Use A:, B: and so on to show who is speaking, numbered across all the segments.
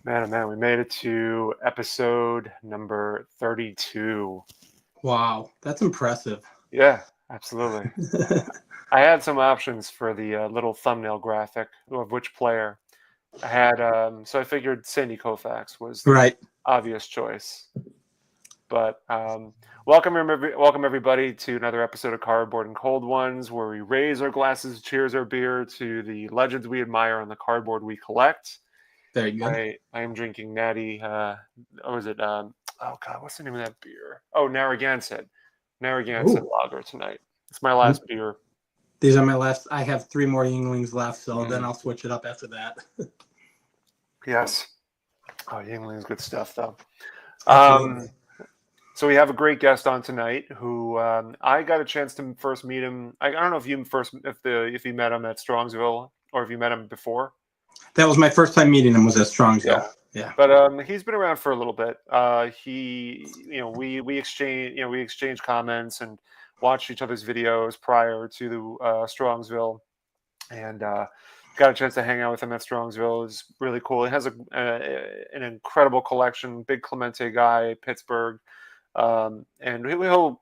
A: Man, oh man, we made it to episode number 32.
B: Wow, that's impressive.
A: Yeah, absolutely. I had some options for the little thumbnail graphic of which player. So I figured Sandy Koufax was the
B: Right.
A: obvious choice. But welcome everybody to another episode of Cardboard and Cold Ones, where we raise our glasses, cheers our beer to the legends we admire on the cardboard we collect.
B: Very good.
A: I am drinking Natty. What was it? Oh God, what's the name of that beer? Oh, Narragansett
B: Ooh.
A: Lager tonight. It's my last beer.
B: These are my last. I have 3 more Yinglings left, so then
A: Mm.
B: I'll switch it up after that.
A: Yes. Oh, Yingling's good stuff, though.
B: Absolutely.
A: So we have a great guest on tonight who I got a chance to first meet him. I don't know if you met him at Strongsville or if you met him before.
B: That was my first time meeting him. Was at Strongsville. Yeah.
A: But he's been around for a little bit. We exchanged comments and watched each other's videos prior to Strongsville, and got a chance to hang out with him at Strongsville. It's really cool. He has an incredible collection. Big Clemente guy, Pittsburgh, and he'll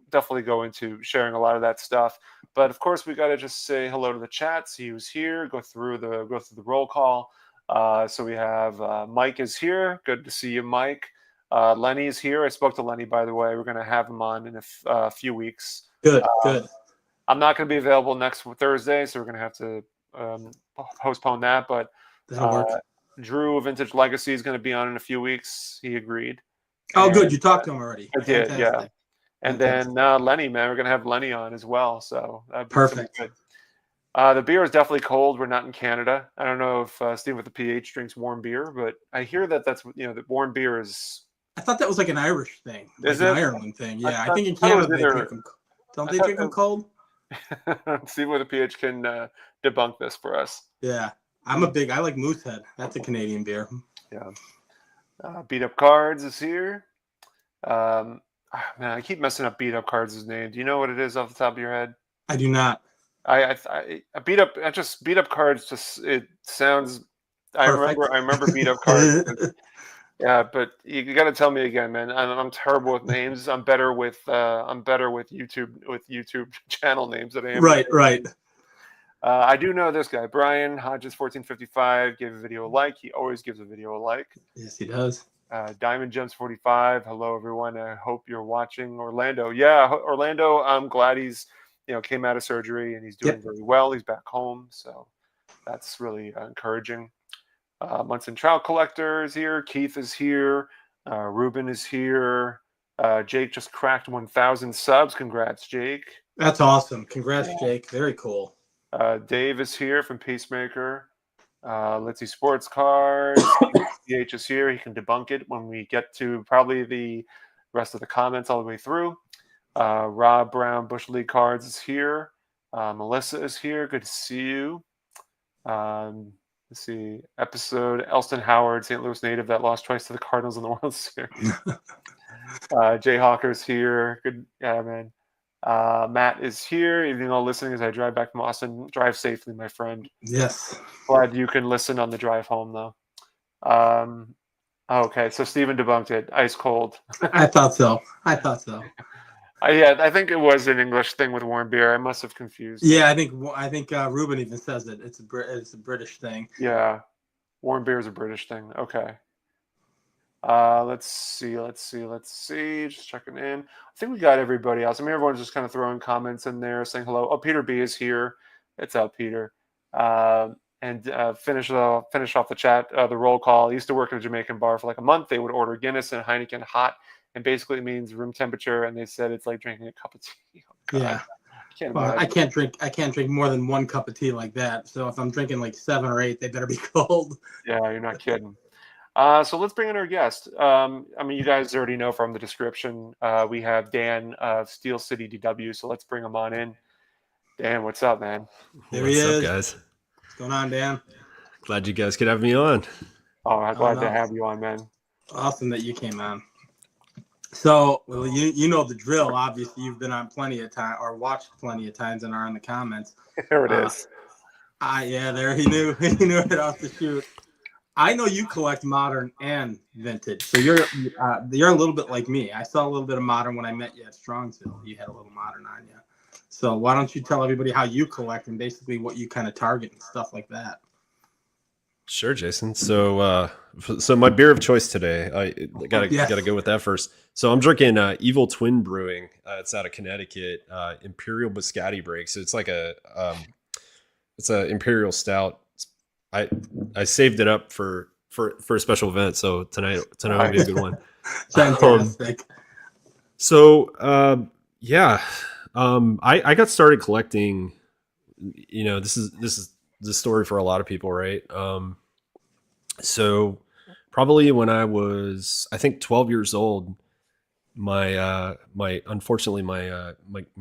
A: definitely go into sharing a lot of that stuff. But of course, we got to just say hello to the chat, see who's here, go through the roll call. So we have Mike is here. Good to see you, Mike. Lenny is here. I spoke to Lenny, by the way. We're going to have him on in a few weeks.
B: Good.
A: I'm not going to be available next Thursday, so we're going to have to postpone that. But
B: That'll work.
A: Drew of Vintage Legacy is going to be on in a few weeks. He agreed.
B: Oh, good. You talked to him already.
A: I did, yeah. And then Lenny, man, we're going to have Lenny on as well. So that'd be
B: perfect.
A: Good. The beer is definitely cold. We're not in Canada. I don't know if Steve with the PH drinks warm beer, but I hear that that warm beer is.
B: I thought that was like an Irish thing.
A: Is
B: it?
A: An
B: Ireland thing. Yeah, I think in Canada they drink them. Don't they drink them cold?
A: Steve with the PH can debunk this for us.
B: Yeah, I like Moosehead. That's a Canadian beer.
A: Yeah. Beat Up Cards is here. Man, I keep messing up Beat Up Cards' name. Do you know what it is off the top of your head?
B: I do not.
A: I beat up cards. Just it sounds.
B: Perfect.
A: I remember beat up cards. Yeah, but you got to tell me again, man. I'm terrible with names. I'm better with YouTube channel names than I am.
B: Right.
A: I do know this guy, Brian Hodges 1455. Gave a video a like. He always gives a video a like.
B: Yes, he does.
A: Diamond Gems 45. Hello, everyone. I hope you're watching. Orlando. Yeah, Orlando. I'm glad he's. Came out of surgery and he's doing very well. He's back home, so that's really encouraging. Munson Trout Collector is here. Keith is here. Ruben is here. Jake just cracked 1,000 subs. Congrats, Jake.
B: That's awesome. Congrats, Jake. Very cool.
A: Dave is here from Peacemaker. Let's see, Sports Cards. PH is here. He can debunk it when we get to probably the rest of the comments all the way through. Rob Brown, Bush League Cards is here. Melissa is here. Good to see you. Let's see. Episode Elston Howard, St. Louis native that lost twice to the Cardinals in the World Series. Jay Hawker's here. Good. Yeah, man. Matt is here. Even though listening as I drive back from Austin. Drive safely, my friend.
B: Yes.
A: Glad you can listen on the drive home, though. Okay, so Steven debunked it. Ice cold.
B: I thought so.
A: I think it was an English thing with warm beer. I must have confused.
B: Yeah, I think Ruben even says it. It's a British thing.
A: Yeah, warm beer is a British thing. Okay. Let's see. Just checking in. I think we got everybody else. I mean, everyone's just kind of throwing comments in there, saying hello. Oh, Peter B is here. It's out, Peter. And finish off the chat. The roll call. I used to work at a Jamaican bar for like a month. They would order Guinness and Heineken hot. And basically it means room temperature, and they said it's like drinking a cup of tea. Oh,
B: yeah. I can't drink more than 1 cup of tea like that. So if I'm drinking like 7 or 8, they better be cold.
A: Yeah, you're not kidding. So let's bring in our guest. I mean, you guys already know from the description. We have Dan of steelcitydw. So let's bring him on in. Dan, what's up, man?
B: There he is.
C: What's up, guys?
B: What's going on, Dan?
C: Glad you guys could have me on.
A: Oh, I'm glad to have you on, man.
B: Awesome that you came on. So, well, you know the drill. Obviously, you've been on plenty of time or watched plenty of times and are in the comments.
A: There it is.
B: Yeah, there he knew it off the shoot. I know you collect modern and vintage, so you're a little bit like me. I saw a little bit of modern when I met you at Strongsville. You had a little modern on you. So why don't you tell everybody how you collect and basically what you kind of target and stuff like that?
C: Sure, Jason. So my beer of choice today, I gotta go with that first. So I'm drinking Evil Twin Brewing. It's out of Connecticut. Imperial Biscotti Break. So it's like it's a imperial stout. I saved it up for a special event. So tonight will be a good one.
B: Fantastic.
C: I got started collecting. This is the story for a lot of people, right? So probably when I was, I think 12 years old, unfortunately my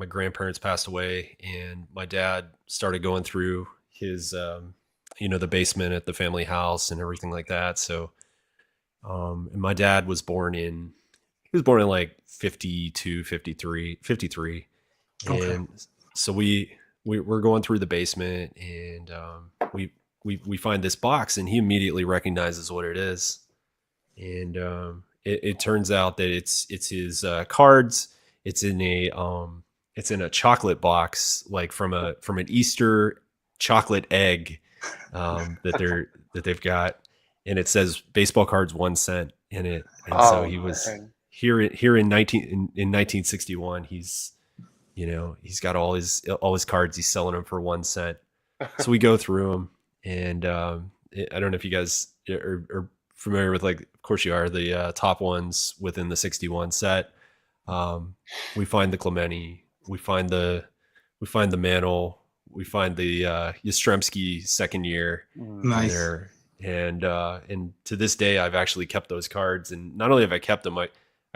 C: grandparents passed away, and my dad started going through his, the basement at the family house and everything like that. So, and my dad was born in like 52, 53.
B: Okay.
C: And so we're going through the basement, and we find this box, and he immediately recognizes what it is. And it turns out that it's his cards. It's in a chocolate box, like from an Easter chocolate egg that they've got, and it says baseball cards 1 cent in it. And so he was here in 1961. He's got all his cards. He's selling them for 1 cent. So we go through them, and I don't know if you guys are familiar with, like, of course you are, the top ones within the 61 set. We find the Clemente, we find the Mantle, we find the Yastrzemski second year.
B: Nice.
C: There. And to this day, I've actually kept those cards, and not only have I kept them, I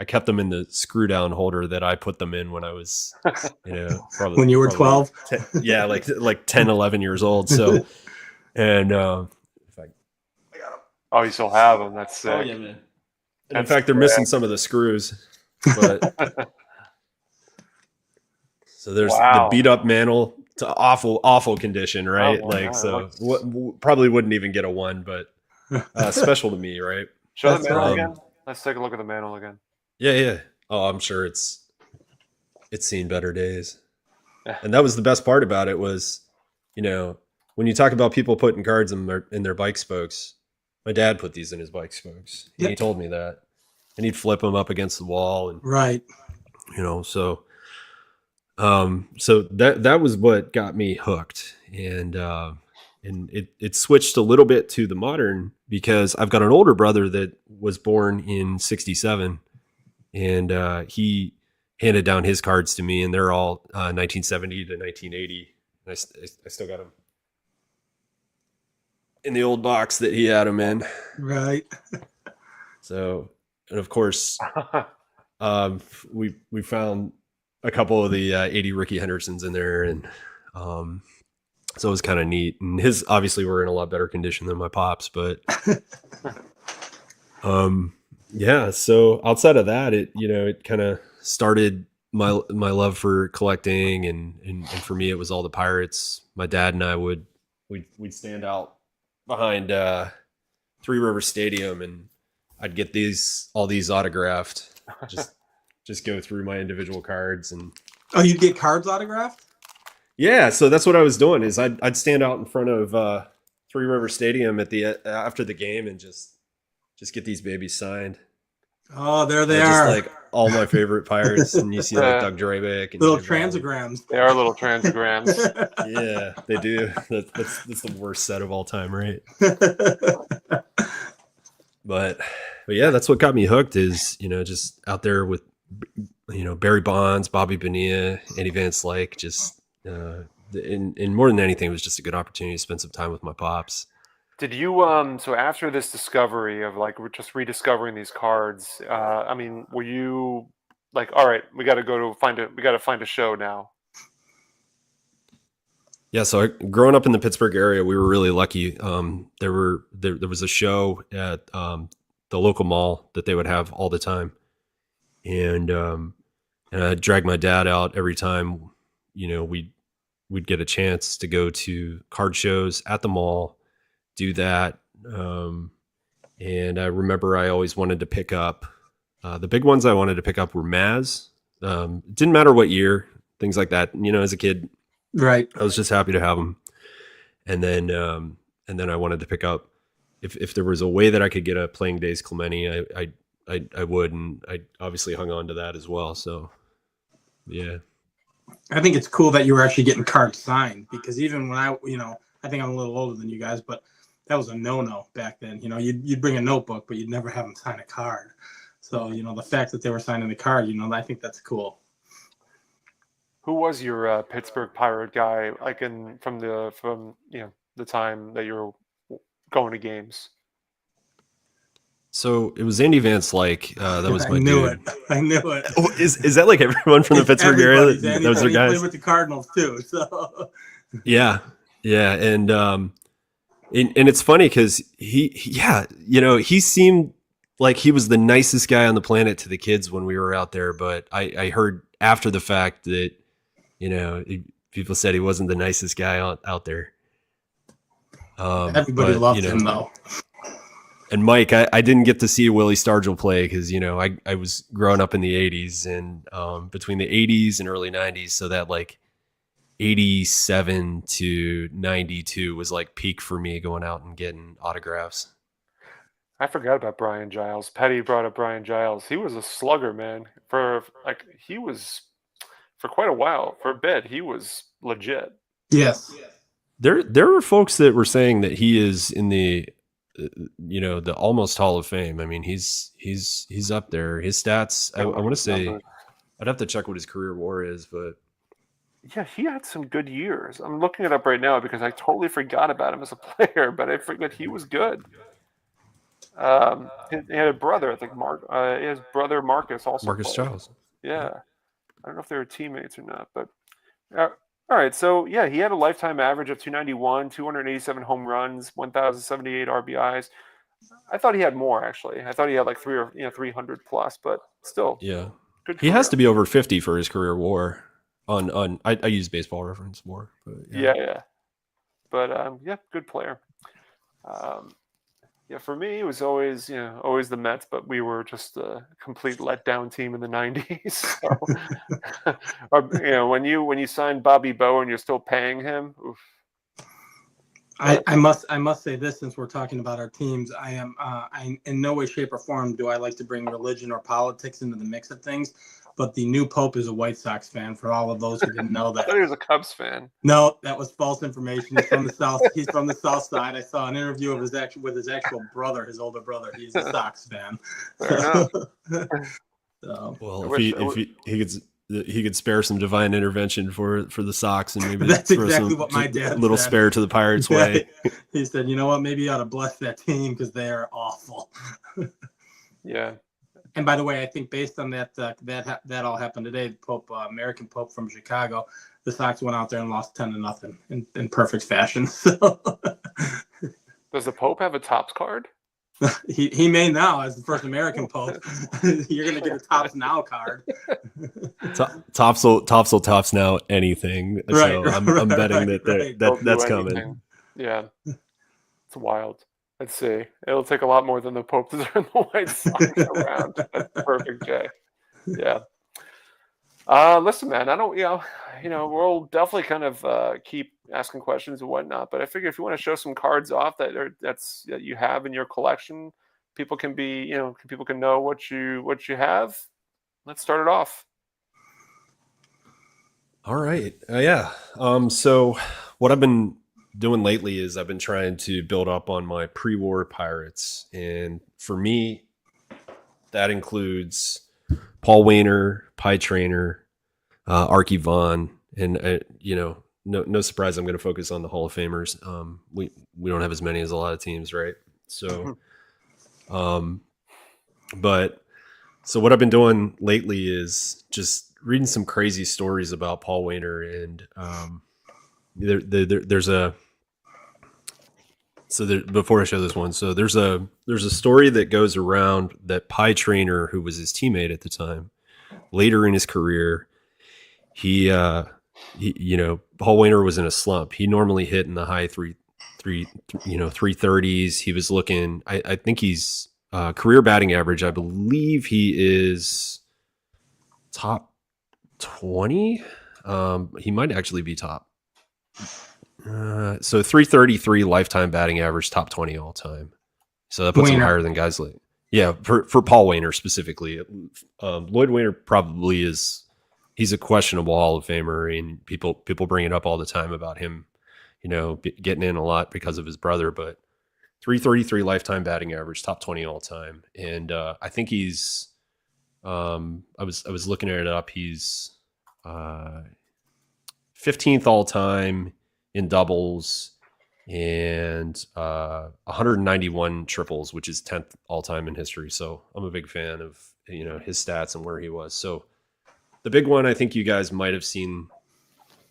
C: kept them in the screw down holder that I put them in when I was, probably
B: when you were 12.
C: Yeah, like 10, 11 years old. So, and
A: Oh, you still have them? That's sick.
C: Oh yeah, man. And in fact, they're missing some of the screws. But so there's the beat up Mantle to awful condition, right? Probably wouldn't even get a 1, but special to me, right?
A: Show the Mantle again. Let's take a look at the Mantle again.
C: Yeah. Oh, I'm sure it's seen better days. And that was the best part about it was, when you talk about people putting cards in their bike spokes, my dad put these in his bike spokes. And he told me that. And he'd flip them up against the wall. And,
B: right.
C: So that was what got me hooked. And it switched a little bit to the modern because I've got an older brother that was born in 67, and he handed down his cards to me, and they're all 1970 to 1980. And I still got them in the old box that he had them in.
B: Right.
C: So, and of course, we found a couple of the 80 Ricky Hendersons in there, and so it was kind of neat. And his obviously were in a lot better condition than my pop's, but yeah. So outside of that, it kind of started my love for collecting, and for me, it was all the Pirates. My dad and I we'd stand out behind Three River Stadium, and I'd get all these autographed. Just go through my individual cards. And
B: you'd get cards autographed?
C: Yeah, so that's what I was doing. Is I'd stand out in front of Three River Stadium after the game and just get these babies signed.
B: Oh, there they are.
C: Just like all my favorite Pirates, and you see like Doug Drabeck and
B: little transograms.
A: They are little transograms.
C: Yeah, they do. That's the worst set of all time, right? But yeah, that's what got me hooked. Is just out there with Barry Bonds, Bobby Bonilla, Eddie Van Slyke. Just and more than anything, it was just a good opportunity to spend some time with my pops.
A: Did you so after this discovery of like we're just rediscovering these cards? Were you like, all right, we got to find a show now?
C: Yeah, so growing up in the Pittsburgh area, we were really lucky. There was a show at the local mall that they would have all the time, and I'd drag my dad out every time. We'd get a chance to go to card shows at the mall. Do that. And I remember I always wanted to pick up the big ones. I wanted to pick up were Maz. It didn't matter what year, things like that. As a kid,
B: Right.
C: I was just happy to have them. And then I wanted to pick up if there was a way that I could get a Playing Days Clemente, I would, and I obviously hung on to that as well. So yeah.
B: I think it's cool that you were actually getting cards signed, because even when I think I'm a little older than you guys, but that was a no-no back then. You'd bring a notebook, but you'd never have them sign a card. So, the fact that they were signing the card, I think that's cool.
A: Who was your Pittsburgh Pirate guy, like from the time that you were going to games?
C: So it was Andy Van Slyke. That was my
B: I knew
C: dude.
B: it. I knew it.
C: Oh, is that like everyone from the Pittsburgh area? Those are guys.
B: He played with the Cardinals too. So
C: yeah, and it's funny because he seemed like he was the nicest guy on the planet to the kids when we were out there. But I heard after the fact that people said he wasn't the nicest guy out there.
B: Everybody loved him though.
C: And Mike, I didn't get to see Willie Stargell play because, I was growing up in the 80s and between the 80s and early 90s. So that like 87 to 92 was like peak for me going out and getting autographs.
A: I forgot about Brian Giles. Petty brought up Brian Giles. He was a slugger, man. For quite a while. For a bit, he was legit.
B: Yes.
C: There were folks that were saying that he is in the the almost Hall of Fame. I mean, he's up there. His stats, I want to say, I'd have to check what his career WAR is, but
A: yeah, he had some good years. I'm looking it up right now because I totally forgot about him as a player, but I forget he was good. He had a brother, I think his brother Marcus also.
C: Marcus
A: played.
C: Giles.
A: Yeah, I don't know if they were teammates or not, but. All right, so yeah, he had a lifetime average of 291, 287 home runs, 1,078 RBIs. I thought he had more actually. I thought he had like 300 plus, but still,
C: yeah,
A: good.
C: He has to be over 50 for his career WAR. I use Baseball Reference WAR, but
A: yeah. But good player. For me, it was always the Mets, but we were just a complete letdown team in the 90s. So, when you signed Bobby Bowe and you're still paying him, oof.
B: I must say this, since we're talking about our teams, I in no way, shape, or form do I like to bring religion or politics into the mix of things. But the new Pope is a White Sox fan, for all of those who didn't know that.
A: I thought he was a Cubs fan.
B: No, that was false information. He's from the South. He's from the South Side. I saw an interview of his actual brother, his older brother. He's a Sox fan.
C: Well, if he could spare some divine intervention for the Sox and maybe
B: that's exactly what my dad
C: little
B: said.
C: spare to the Pirates way.
B: He said, "You know what? Maybe you ought to bless that team because they are awful."
A: Yeah.
B: And by the way, I think based on that all happened today. The Pope, American Pope from Chicago, the Sox went out there and lost 10-0 in perfect fashion. So,
A: does the Pope have a Topps card?
B: he may now, as the first American Pope. You're gonna get a Topps Now card.
C: Topps will Topps Now anything. So I'm betting that's coming.
A: Yeah, it's wild. Let's see. It'll take a lot more than the Pope to turn the White Sox around. That's perfect, Jay. Yeah. Listen, man, I don't, we'll definitely kind of keep asking questions and whatnot. But I figure if you want to show some cards off that you have in your collection, people can know what you have. Let's start it off.
C: All right. Yeah. So what I've been doing lately is I've been trying to build up on my pre-war Pirates, and for me, that includes Paul Wainer, Pie Trainer, Archie Vaughn, and no surprise, I'm going to focus on the Hall of Famers. We don't have as many as a lot of teams, right? So, but what I've been doing lately is just reading some crazy stories about Paul Wainer, and before I show this one, so there's a story that goes around that Pie Trainer, who was his teammate at the time, later in his career, Paul Wainer was in a slump. He normally hit in the high 330s. He was looking. I think he's career batting average. I believe he is top 20. He might actually be top. So 333 lifetime batting average, top 20 all time. So that puts him higher than guys like, yeah, for Paul Wainer specifically. Lloyd Wainer probably is, he's a questionable Hall of Famer, and people bring it up all the time about him, getting in a lot because of his brother, but 333 lifetime batting average, top 20 all time. And I think he's, I was looking at it up. He's 15th all time in doubles and 191 triples, which is 10th all time in history. So I'm a big fan of his stats and where he was. So the big one, I think you guys might have seen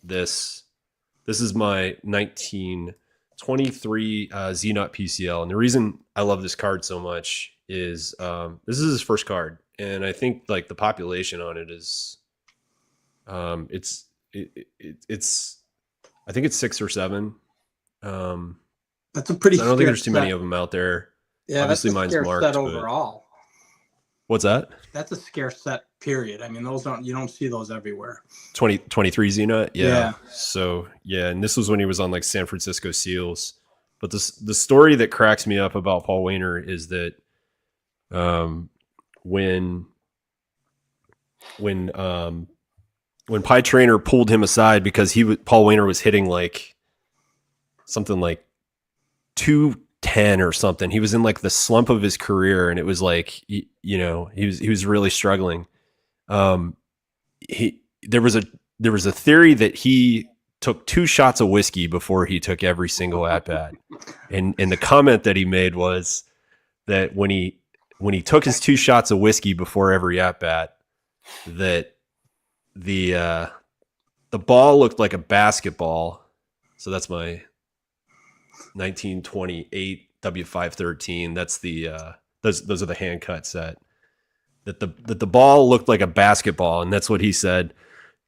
C: this. This is my 1923 Z-Nut PCL, and the reason I love this card so much is this is his first card, and I think like the population on it is, it's I think it's 6 or 7.
B: That's a pretty.
C: I don't think there's too many of them out there.
B: Yeah,
C: obviously
B: that's a
C: mine's
B: scarce
C: marked.
B: Set overall.
C: What's that?
B: That's a scarce set. Period. I mean, you don't see those everywhere.
C: 23 Z-Nut.
B: Yeah. So
C: and this was when he was on like San Francisco Seals. But the story that cracks me up about Paul Wainer is that when Pie Traynor pulled him aside because Paul Wainer was hitting like something like 210 or something. He was in like the slump of his career, and it was like he was really struggling. There was a theory that he took 2 shots of whiskey before he took every single at bat, and the comment that he made was that when he took his 2 shots of whiskey before every at bat, that the ball looked like a basketball. So that's my 1928 W513. That's the those are the hand cut set. That the ball looked like a basketball, and that's what he said.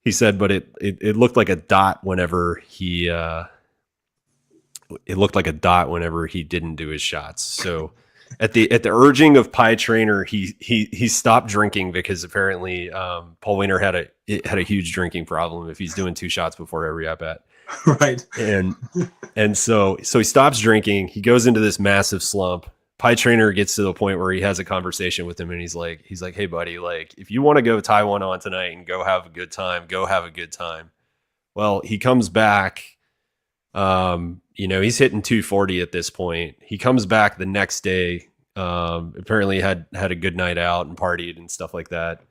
C: He said, but it looked like a dot whenever he didn't do his shots. So at the urging of Pie Traynor, he stopped drinking because apparently Paul Wainer had a huge drinking problem if he's doing 2 shots before every at bat.
B: Right.
C: And so he stops drinking. He goes into this massive slump. Pie Traynor gets to the point where he has a conversation with him, and he's like, hey buddy, like if you want to go tie one on tonight and go have a good time, go have a good time. Well, he comes back. He's hitting 240 at this point. He comes back the next day. Apparently had a good night out and partied and stuff like that.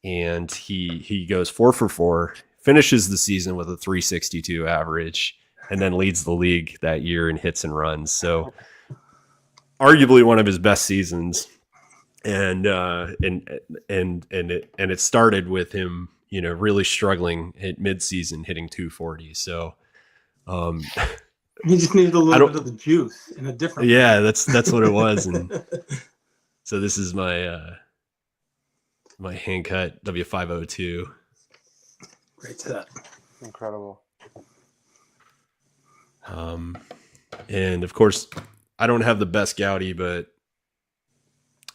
C: And he goes 4 for 4, finishes the season with a 362 average, and then leads the league that year in hits and runs. So arguably one of his best seasons. And it started with him, really struggling at midseason, hitting 240. So,
B: he just needed a little bit of the juice in a different.
C: Yeah, that's what it was. And so this is my my hand cut W502.
B: Great set.
A: Incredible.
C: And of course, I don't have the best Gaudy, but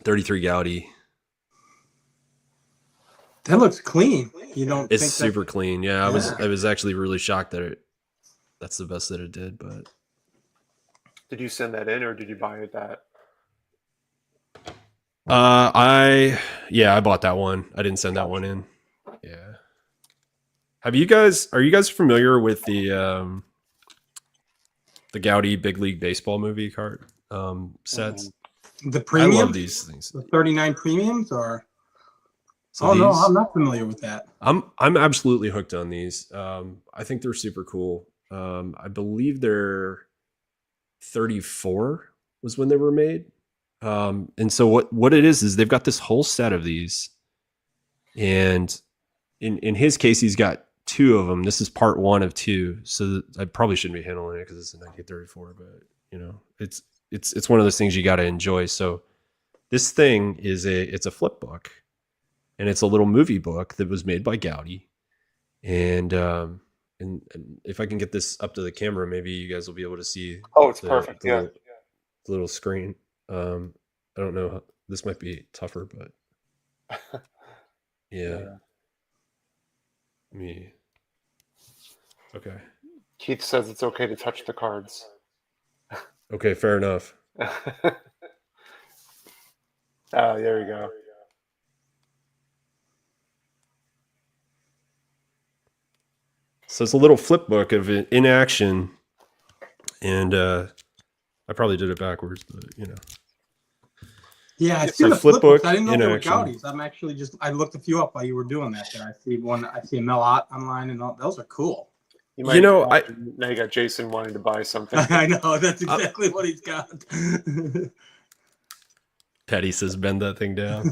C: 33 Gaudy.
B: That looks clean. You don't?
C: It's super clean. Yeah, I was actually really shocked that that's the best that it did. But
A: did you send that in, or did you buy it that?
C: I bought that one. I didn't send that one in. Yeah. Are you guys familiar with the Gaudy Big League Baseball movie card sets?
B: The premium?
C: I love these things.
B: The 39 premiums or?
C: So
B: no, I'm not familiar with that.
C: I'm absolutely hooked on these. I think they're super cool. I believe they're 34 was when they were made. And so what it is they've got this whole set of these, and in his case, he's got 2 of them. This is part 1 of 2. So I probably shouldn't be handling it because it's a 1934, but it's one of those things you got to enjoy. So this thing it's a flip book, and it's a little movie book that was made by Gaudy. And and if I can get this up to the camera, maybe you guys will be able to see
A: Oh, it's perfect. Yeah.
C: the little screen. I don't know. This might be tougher, but yeah. Me. Okay.
A: Keith says it's okay to touch the cards.
C: Okay, fair enough.
A: Oh, there we go.
C: So it's a little flip book of it in action, and I probably did it backwards, but you know.
B: Yeah, I
C: It's
B: see
C: a
B: the
C: flip
B: flip books. I
C: book
B: didn't know
C: in
B: they were
C: action.
B: Gaudis. I'm actually I looked a few up while you were doing that there. I see a Melot online, and all, those are cool.
C: You know,
A: now you got Jason wanting to buy something.
B: I know, that's exactly what he's got.
C: Petty says bend that thing down.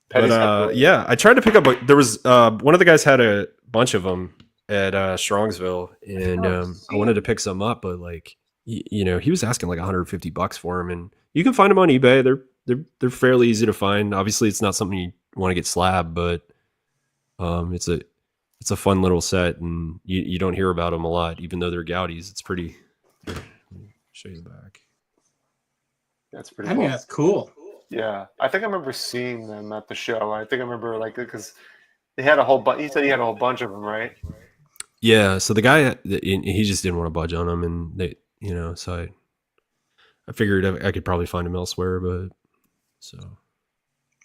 A: Petty's
C: But yeah, I tried to pick up. There was one of the guys had a bunch of them at Strongsville, and I wanted to pick some up, but like you know, he was asking like $150 for them, and you can find them on eBay. They're fairly easy to find. Obviously, it's not something you want to get slabbed, but it's a fun little set, and you don't hear about them a lot, even though they're Gaudis. It's pretty. Let me show you the back.
A: That's pretty.
B: I mean, that's cool.
A: Yeah, I think I remember seeing them at the show. I think I remember like because they had a whole bunch. He said he had a whole bunch of them, right?
C: Yeah. So the guy, he just didn't want to budge on them, and they, you know, so I figured I could probably find them elsewhere, but so.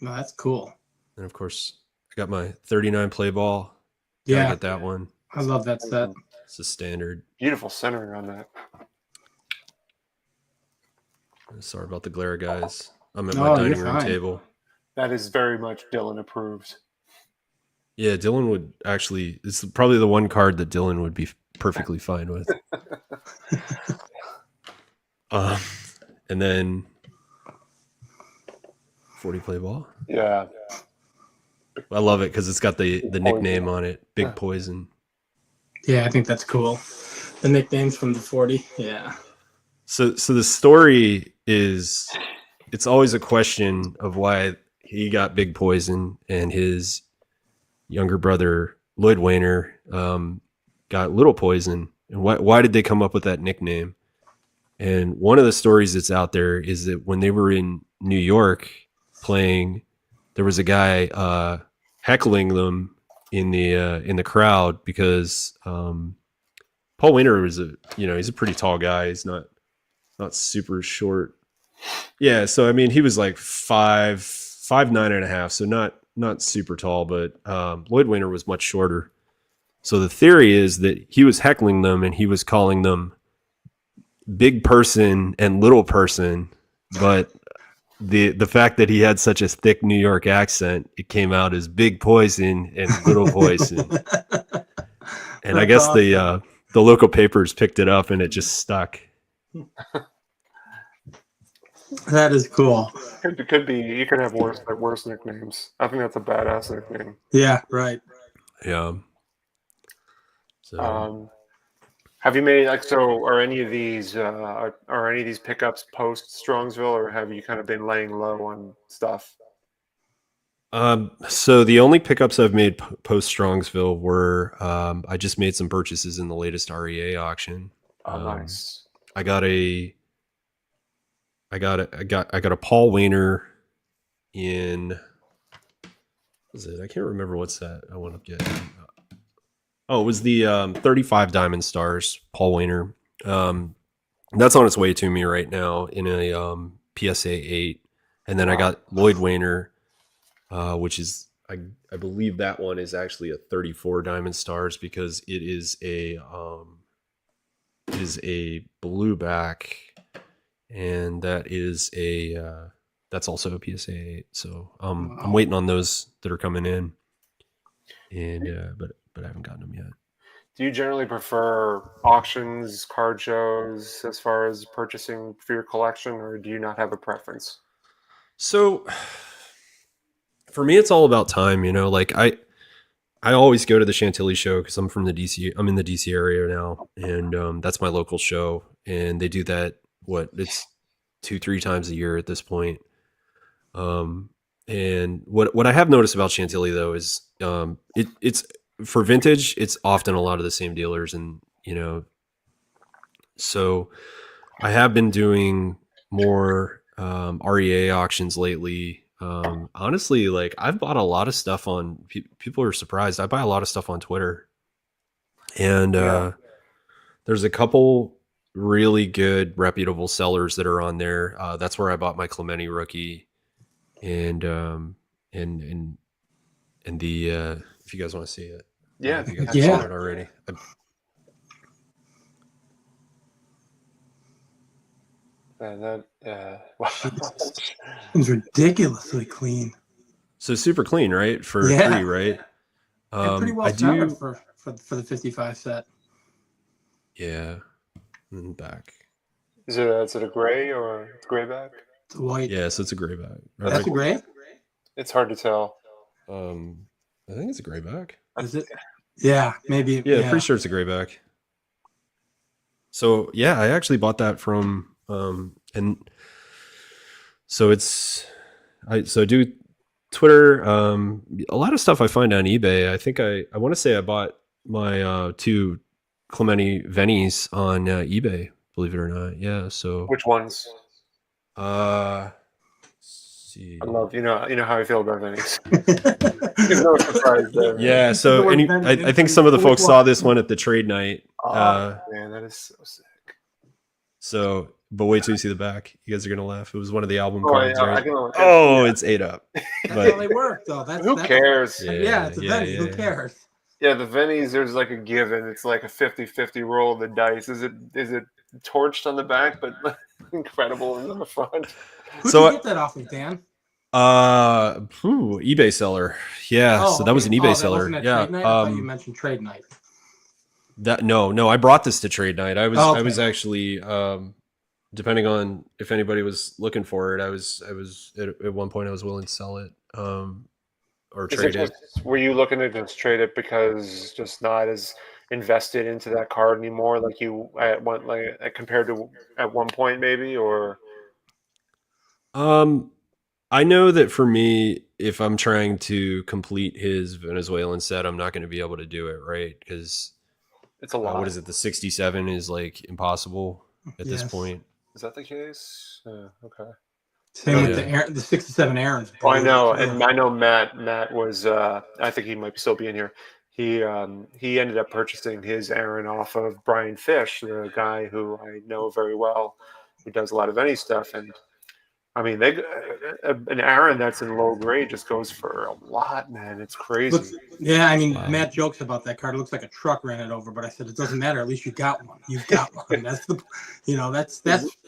B: No, that's cool.
C: And of course, I got my 39 play ball.
B: Yeah,
C: Get that one.
B: I love that set.
C: It's a standard.
A: Beautiful centering on that.
C: Sorry about the glare, guys. I'm at my dining room table.
A: That is very much Dylan approved.
C: Yeah, Dylan would actually. It's probably the one card that Dylan would be perfectly fine with. And then 40 play ball.
A: Yeah,
C: I love it because it's got the nickname on it, Big Poison.
B: Yeah, I think that's cool. The nicknames from the 40. Yeah.
C: So the story is, it's always a question of why he got Big Poison and his younger brother Lloyd Wayner got Little Poison, and why did they come up with that nickname? And one of the stories that's out there is that when they were in New York playing, there was a guy heckling them in the crowd because Paul Wayner was he's a pretty tall guy. He's not super short. Yeah, so I mean he was like 5'9.5", so not super tall, but Lloyd Wayner was much shorter. So the theory is that he was heckling them and he was calling them Big Person and Little Person, but the fact that he had such a thick New York accent, it came out as Big Poison and Little Poison. And I guess awesome. The local papers picked it up and it just stuck.
B: That is cool.
A: Could be. You could have worse nicknames. I think that's a badass nickname.
B: Yeah, right.
C: Yeah. So,
A: have you made are any of these pickups post Strongsville, or have you kind of been laying low on stuff?
C: So the only pickups I've made post Strongsville were I just made some purchases in the latest REA auction.
A: Oh, nice.
C: I got a Paul Wayner in. What was it? I can't remember what set I want to get. Oh, it was the 35 Diamond Stars Paul Wayner. That's on its way to me right now in a PSA 8, and then I got Lloyd Wayner, which is I believe that one is actually a 34 Diamond Stars because it is a blue back. And that is that's also a PSA 8. So I'm waiting on those that are coming in, and but I haven't gotten them yet.
A: Do you generally prefer auctions, card shows, as far as purchasing for your collection, or do you not have a preference?
C: So for me, it's all about time. Like I always go to the Chantilly show because I'm from the DC. I'm in the DC area now, and that's my local show, and they do that. It's 2-3 times a year at this point. And what I have noticed about Chantilly though is it's for vintage. It's often a lot of the same dealers, and so I have been doing more REA auctions lately. Honestly, like I've bought a lot of stuff on. People are surprised. I buy a lot of stuff on Twitter, and there's a couple really good, reputable sellers that are on there. That's where I bought my Clemente rookie, and and the if you guys want to see it,
A: Yeah,
C: if you guys
B: Yeah.
C: have seen it already.
A: and that wow.
B: Jesus. It's ridiculously clean.
C: So super clean, right? For
B: Yeah.
C: a 3, right?
B: And pretty well
C: I
B: centered
C: do.
B: for the 55 set.
C: Yeah, and back.
A: Is it a gray or gray back?
B: It's white.
C: Yeah, so it's a gray back. Or
B: That's a gray?
A: It's hard to tell.
C: I think it's a gray back.
B: Is it? Yeah, maybe.
C: Yeah, pretty sure it's a gray back. So yeah, I actually bought that from and so I do Twitter. A lot of stuff I find on eBay. I think I want to say I bought my 2 Clemente Vennies on eBay. Believe it or not, yeah. So
A: Which ones?
C: let's see.
A: I love you know how I feel about Venice. There's no surprise there.
C: Yeah, so I think some of the folks saw this one at the trade night.
A: Oh, man, that is so sick.
C: So, but wait till you see the back. You guys are gonna laugh. It was one of the album
A: Oh,
C: cards,
A: yeah,
C: right? It's 8 up.
B: That's
C: But
B: how they work, though.
A: Who cares?
B: Yeah, it's a Venny. Who cares?
A: Yeah, the Vennies, there's like a given. It's like a 50-50 roll of the dice. Is it torched on the back, but incredible on the front?
B: Who
C: So,
B: did you get that off of, Dan?
C: eBay seller. Yeah, so that was an eBay seller.
B: Wasn't at
C: Yeah.
B: Trade night? I thought you mentioned trade night.
C: No, I brought this to trade night. I
B: Okay.
C: was actually depending on if anybody was looking for it, I was at one point I was willing to sell it or trade it.
A: Were you looking to just trade it because just not as invested into that card anymore, like you compared to at one point maybe, or?
C: I know that for me, if I'm trying to complete his Venezuelan set, I'm not going to be able to do it, right? Because
A: it's a lot.
C: What is it? The 67 is like impossible at this point.
A: Is that the case? Okay.
B: Same with the 67 Aaron's.
A: Oh, I know, and I know Matt. Matt was. I think he might still be in here. He ended up purchasing his Aaron off of Brian Fish, the guy who I know very well, who does a lot of any stuff. And I mean, an Aaron that's in low grade just goes for a lot, man. It's crazy.
B: Yeah, I mean, Matt jokes about that card. It looks like a truck ran it over, but I said it doesn't matter. At least you got one. You've got one. That's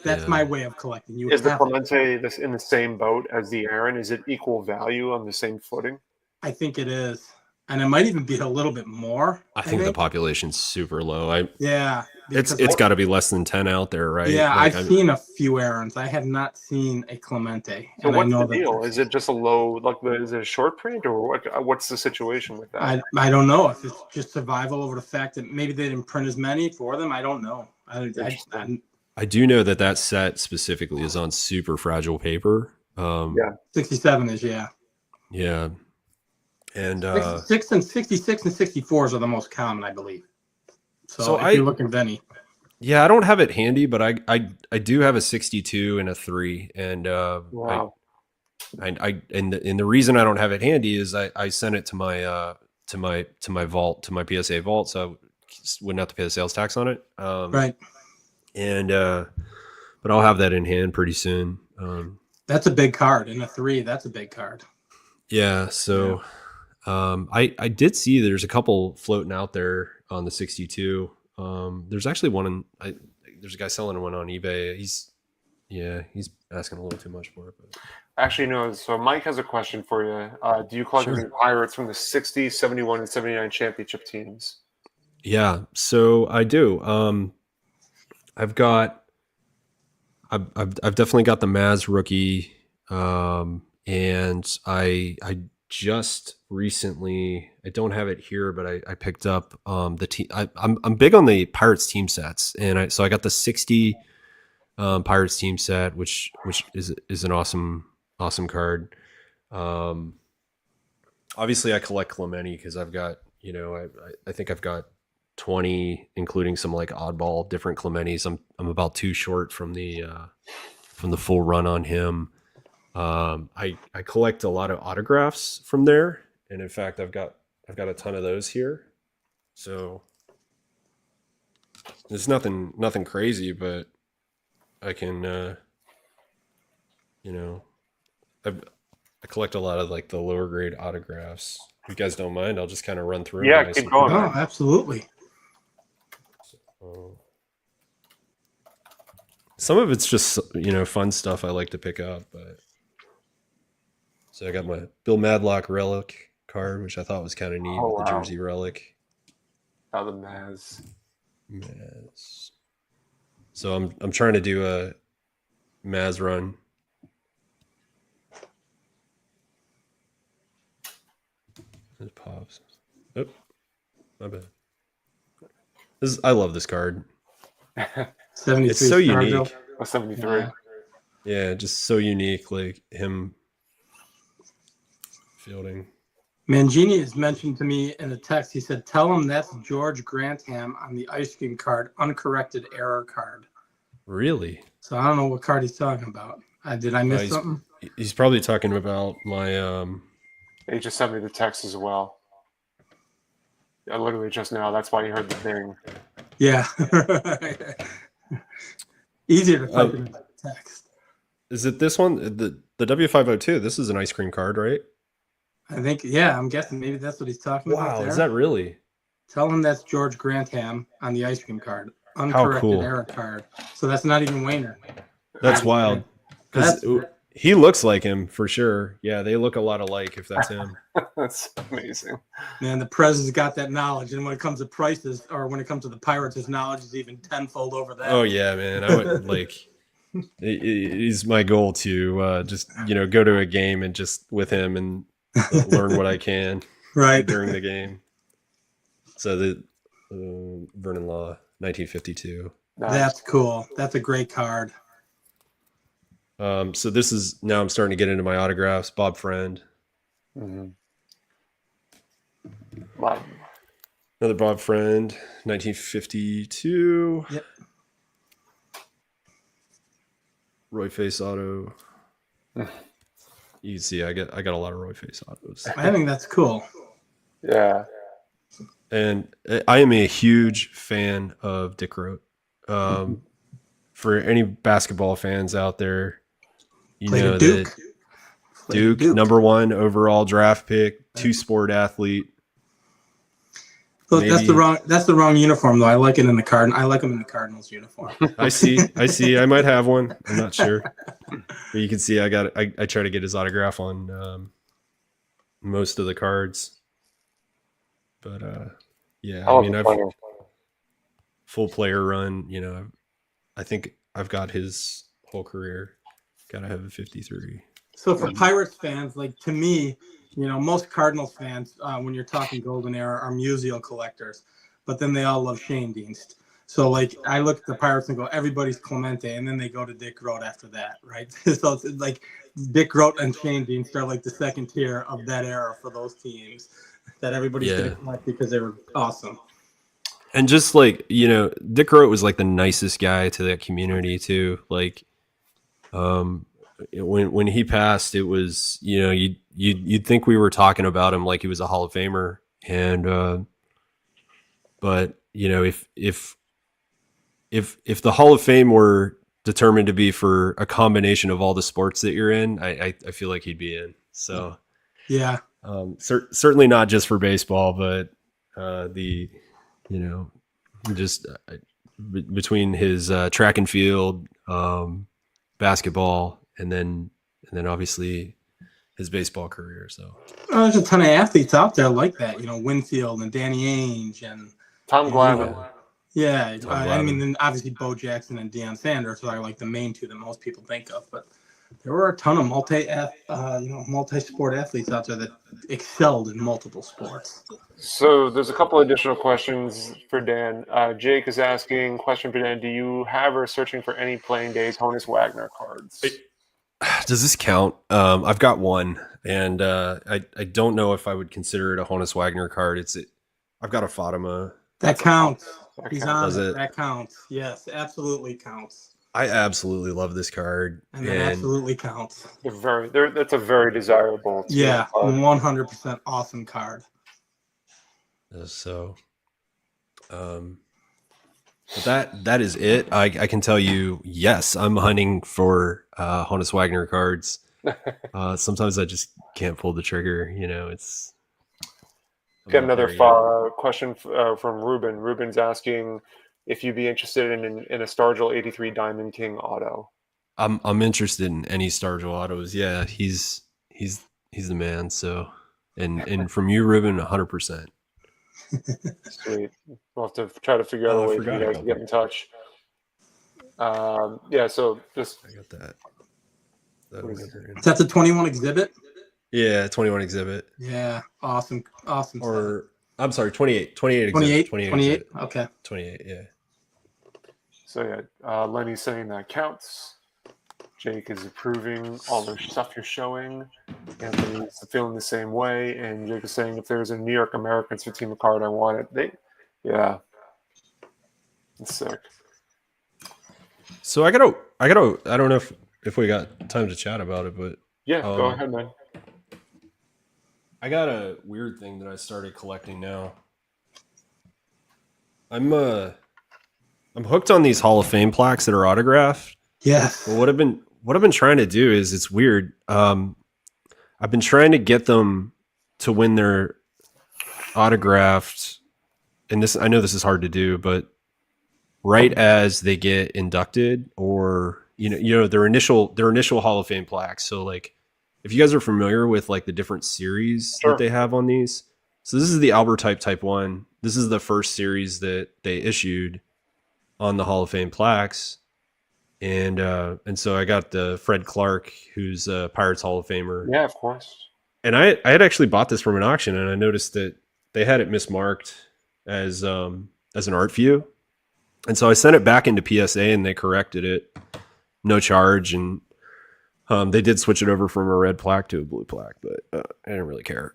B: that's my way of collecting.
A: Is the Clemente in the same boat as the Aaron? Is it equal value on the same footing?
B: I think it is, and it might even be a little bit more.
C: I think the population's super low. It's got to be less than 10 out there, right?
B: Yeah, like, I've seen a few Aarons. I have not seen a Clemente.
A: So what's the deal? Is it just a low, is it a short print, or what's the situation with that?
B: I don't know if it's just survival over the fact that maybe they didn't print as many for them. I don't know.
C: I do know that set specifically is on super fragile paper.
B: 67 is, yeah.
C: Yeah. And
B: 66 and 64s are the most common, I believe. So if you're looking Venny.
C: Yeah, I don't have it handy, but I do have a 62 and a 3, and
A: wow.
C: And the reason I don't have it handy is I sent it to my vault, to my PSA vault, so I wouldn't have to pay the sales tax on it.
B: Right.
C: And but I'll have that in hand pretty soon.
B: That's a big card. In a 3, that's a big card.
C: Yeah. So I did see there's a couple floating out there on the 62. There's actually one there's a guy selling one on eBay. He's asking a little too much for it. But.
A: Actually, no. So Mike has a question for you. Do you collect any Pirates from the 60, 71, and 79 championship teams?
C: Yeah, so I do. I've definitely got the Maz rookie, and I just recently, I don't have it here, but I picked up the team. I'm big on the Pirates team sets, and so I got the 60 Pirates team set, which is an awesome card. Obviously, I collect Clemente because I've got, I think I've got 20, including some like oddball different Clementes. I'm about 2 short from the full run on him. I collect a lot of autographs from there, and in fact, I've got a ton of those here. So it's nothing crazy, but I can, I collect a lot of like the lower grade autographs. If you guys don't mind, I'll just kind of run through them.
A: Yeah,
C: nice
A: keep
C: and
A: going,
C: quick.
B: Oh, absolutely.
C: Some of it's just fun stuff I like to pick up, but so I got my Bill Madlock relic card, which I thought was kind of neat
A: Oh,
C: with the
A: wow.
C: jersey relic.
A: Oh, the Maz.
C: Maz. So I'm trying to do a Maz run. It pops. Oh, my bad. I love this card.
B: 73
C: It's so
B: Starville.
C: unique.
A: Oh, 73.
C: Yeah, just so unique, like him fielding.
B: Mangini has mentioned to me in a text, he said, tell him that's George Grantham on the ice cream card, uncorrected error card.
C: Really?
B: So I don't know what card he's talking about. Did I miss something?
C: He's probably talking about my
A: He just sent me the text as well. Literally just now. That's why you heard the ding.
B: Yeah. Easier to type in the text.
C: Is it this one? The W502. This is an ice cream card, right?
B: I think, yeah, I'm guessing maybe that's what he's talking about.
C: Wow,
B: there.
C: is that really?
B: Tell him that's George Grantham on the ice cream card. Uncorrected error card. So that's not even Wayner.
C: That's wild. Because he looks like him for sure. Yeah, they look a lot alike if that's him.
A: That's amazing.
B: Man, the Prez has got that knowledge. And when it comes to prices, or when it comes to the Pirates, his knowledge is even tenfold over that.
C: Oh, yeah, man. I would like... It is my goal to just, go to a game and just with him and learn what I can during the game. So the Vernon Law, 1952.
A: Nice.
B: That's cool. That's a great card.
C: So this is now I'm starting to get into my autographs. Bob Friend.
A: Mm-hmm.
C: Another Bob Friend, 1952.
B: Yep.
C: Roy Face auto. You can see I got a lot of Roy Face autos.
B: I think that's cool.
A: Yeah.
C: And I am a huge fan of Dick Rote. For any basketball fans out there, you know that Duke, number 1 overall draft pick, 2-sport athlete.
B: Look, that's the wrong uniform though. I like it in the I like him in the Cardinals uniform.
C: I see. I might have one. I'm not sure. But you can see I try to get his autograph on most of the cards. But yeah, I mean I've full player run, I think I've got his whole career. Gotta have a 53.
B: So for Pirates fans, like to me, most Cardinals fans, when you're talking Golden Era, are Musial collectors, but then they all love Shane Dienst. So like I look at the Pirates and go, everybody's Clemente, and then they go to Dick Rote after that, right? So it's like Dick Rote and Shane Dienst are like the second tier of that era for those teams that everybody's gonna collect because they were awesome.
C: And just like, Dick Rote was like the nicest guy to that community too. Like, when he passed, it was, you'd think we were talking about him like he was a Hall of Famer. And, but if the Hall of Fame were determined to be for a combination of all the sports that you're in, I feel like he'd be in. So,
B: yeah,
C: certainly not just for baseball, but, just between his track and field, basketball, and then obviously his baseball career. So
B: there's a ton of athletes out there like that. Winfield and Danny Ainge and
A: Tom Glavine.
B: Yeah, I mean, then obviously Bo Jackson and Deion Sanders are like the main two that most people think of, but there were a ton of multi-sport athletes out there that excelled in multiple sports.
A: So there's a couple additional questions for Dan. Jake is asking, question for Dan, do you have or searching for any playing days Honus Wagner cards?
C: Does this count? I've got one, and I don't know if I would consider it a Honus Wagner card. I've got a Fatima.
B: That counts.
A: That
B: He's
A: counts.
B: on
C: Does
B: it.
C: it?
B: That counts. Yes, absolutely counts.
C: I absolutely love this card,
B: And that absolutely counts.
A: That's a very desirable.
B: Yeah,
A: card.
B: 100% awesome card.
C: So, but that is it. I can tell you, yes, I'm hunting for Honus Wagner cards. Sometimes I just can't pull the trigger. You know, it's.
A: Got another question from Ruben. Ruben's asking if you'd be interested in a Stargell 83 Diamond King auto.
C: I'm interested in any Stargell autos. Yeah, he's the man. So, and from you, Ruben, 100%.
A: Sweet. We'll have to try to figure out a way for you guys to get in touch. Yeah. So just
C: I got that.
B: That's a 21 exhibit.
C: Yeah, 21 exhibit.
B: Yeah, awesome.
C: Or I'm sorry, 28 exhibit.
B: 28. Okay.
C: 28. Yeah.
A: So yeah, Lenny's saying that counts. Jake is approving all the stuff you're showing. Anthony's feeling the same way, and Jake is saying if there's a New York Americans Fatima card, I want it. Yeah, it's sick.
C: So I don't know if we got time to chat about it, but
A: yeah, go ahead, man.
C: I got a weird thing that I started collecting now. I'm hooked on these Hall of Fame plaques that are autographed.
B: Yes.
C: Well, what I've been trying to do is, it's weird. I've been trying to get them to when they're autographed, and I know this is hard to do, but right as they get inducted, or you know their initial Hall of Fame plaques. So like, if you guys are familiar with like the different series that they have on these, so this is the Albert Type 1. This is the first series that they issued on the Hall of Fame plaques. And so I got the Fred Clark, who's a Pirates Hall of Famer.
A: Yeah, of course.
C: And I had actually bought this from an auction, and I noticed that they had it mismarked as an art view. And so I sent it back into PSA, and they corrected it, no charge. And they did switch it over from a red plaque to a blue plaque, but I didn't really care.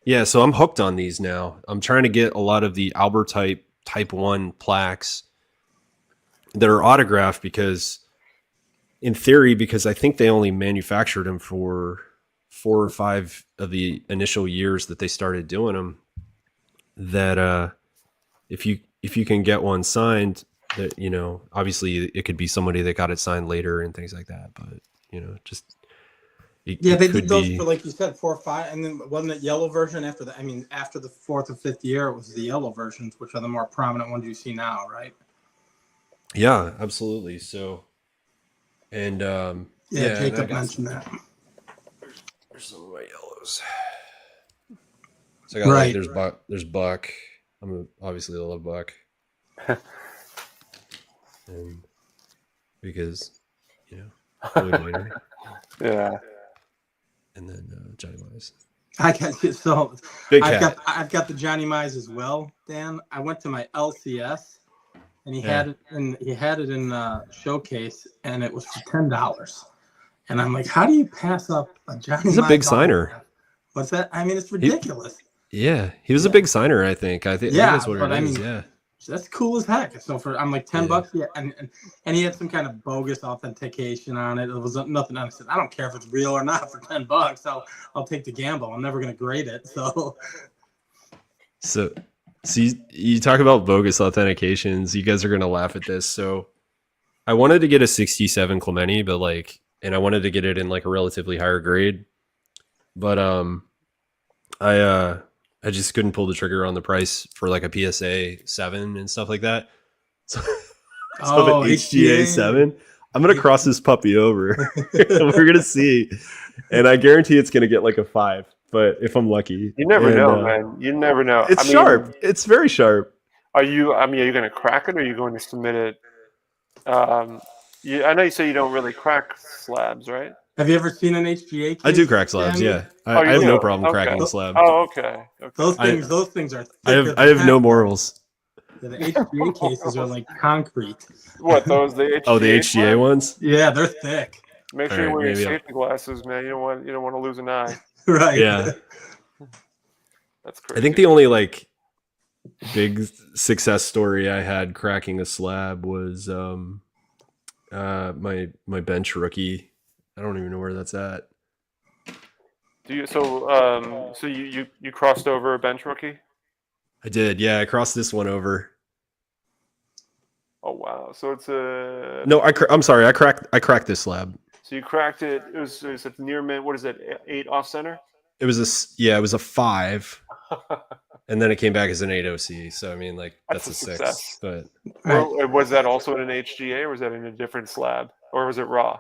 C: Yeah, so I'm hooked on these now. I'm trying to get a lot of the Albert Type 1 plaques that are autographed, because in theory, because I think they only manufactured them for 4 or 5 of the initial years that they started doing them, that if you can get one signed, that, you know, obviously it could be somebody that got it signed later and things like that, but you know, just
B: they did those for, like you said, 4 or 5, and then wasn't it yellow version after that? I mean, after the 4th or 5th year, it was the yellow versions, which are the more prominent ones you see now, right?
C: Yeah, absolutely. So, and
B: Jacob mentioned that.
C: There's some of my yellows. So I got like, there's Buck. Obviously I love Buck. And because, you know,
A: yeah.
C: And then Johnny Mize.
B: I got you. So I've got the Johnny Mize as well, Dan. I went to my LCS, and he had it in showcase, and it was for $10. And I'm like, how do you pass up a Johnny Mize?
C: He's a big signer.
B: What's that? I mean, it's ridiculous.
C: He was a big signer, I think. I think that's what it is. Yeah.
B: That's cool as heck. So I'm like $10, and he had some kind of bogus authentication on it. It was nothing. I said, I don't care if it's real or not for $10. I'll take the gamble. I'm never going to grade it.
C: So you talk about bogus authentications. You guys are going to laugh at this. So I wanted to get a 67 Clemente, but and I wanted to get it in like a relatively higher grade, but I just couldn't pull the trigger on the price for like a PSA 7 and stuff like that. So, the HGA 7, I'm going to cross this puppy over. We're going to see. And I guarantee it's going to get like a 5, but if I'm lucky.
A: You never know, man. You never know.
C: It's sharp. It's very sharp.
A: Are you going to crack it, or are you going to submit it? I know you say you don't really crack slabs, right?
B: Have you ever seen an HGA case?
C: I do crack slabs, yeah. I have no problem cracking a slab.
A: Oh, okay.
B: Those things are.
C: I have no morals.
B: The HGA cases are like concrete.
A: What, those the HGA?
C: Oh, the HGA ones?
B: Yeah, they're thick.
A: Make sure you
C: Alright,
A: wear your
C: maybe I'll-
A: safety glasses, man. You don't want to lose an eye.
B: Right.
C: Yeah.
A: That's crazy.
C: I think the only like big success story I had cracking a slab was my bench rookie. I don't even know where that's at.
A: So you crossed over a bench rookie?
C: I did, yeah. I crossed this one over.
A: Oh wow! So it's a
C: No, I'm sorry. I cracked this slab.
A: So you cracked it. It was a near mint. What is it? 8 off center.
C: It was a 5, and then it came back as an 8 OC. So I mean, like that's a 6.
A: success.
C: But
A: Or was that also in an HGA, or was that in a different slab, or was it raw?